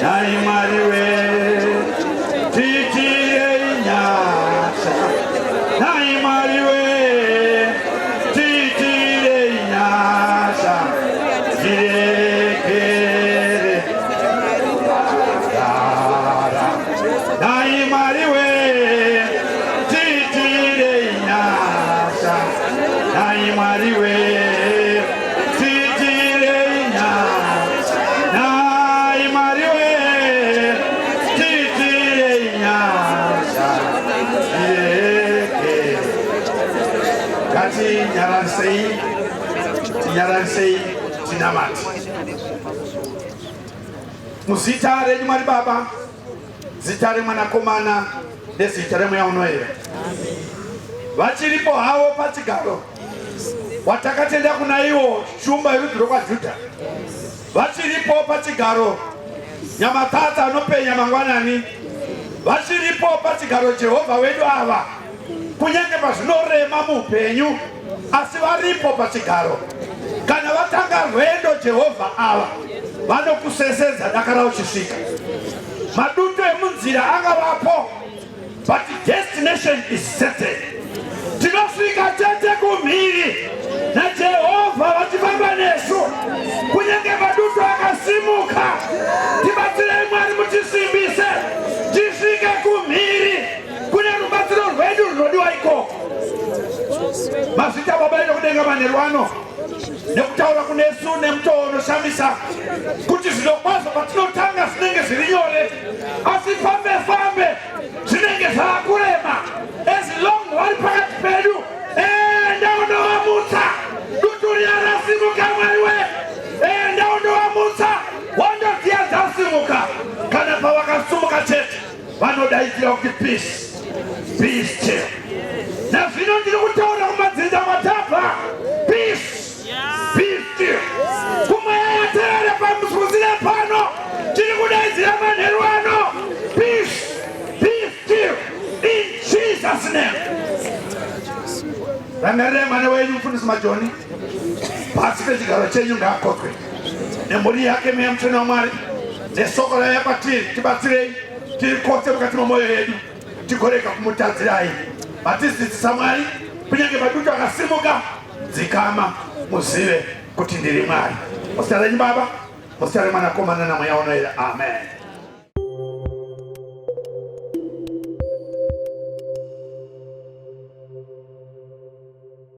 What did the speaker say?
naimariwe titire inyasha naimariwe titire inyasha irekere dara naimariwe titire inyasha naimariwe Nyaransei tinamati musitare nyumari baba zitare mwanakomana nezitare mweya unoera vachiripo havo pachigaro watakatenda kuna iwo shumba irudhiro kwa Judha vachiripo pachigaro nyamatata anopenya mangwanani vachiripo pachigaro Jehovha wedu ava kunyange pazvinorema muupenyu asi varipo pachigaro kana vatanga rwendo Jehovha ava vanokusesedza dakara uchisvika maduto emunzira angavapo but destination is certain tinosvika tete kumhiri naJehovha vatifamba nesu kunyange maduto akasimuka tibatsirei Mwari mutisimbise tisvike kumhiri kune rubatsiro rwedu runodiwa ikoko mazita baba edu kudenga manerwano nekutaura kunesu nemutoo unoshamisa kuti zvinokwazo patinotanga zvinenge zviri nyore asi fambe zvinenge zvaakurema as long vari pakati pedu enda undovamutsa dutu riya rasimuka Mwariwe enda undovamutsa wandoziya dzasimuka kana pavakasumuka chete vanodaidzira kuti peace be still nazvino ndiri kutaura kumadzinza matabva peace be still kumweyaterere pamusuzire pano tiri kudaidzira manheru ano peace be still in Jesus name. Rangarire mwana wenyu mufundisi Majoni pasi pechigaro chenyu ngaakotwe nemhuri yake meya mutsvene waMwari nesoko raya kwatiri tibatsirei tiri kose mukati memwoyo yedu tigorega kumutadzirai vatidzidzisa Mwari kunyange maduto akasimuka dzikama muzive kuti ndiri Mwari. Muzita renyu Baba, muzita remwanakomana namweya unoera. Amen.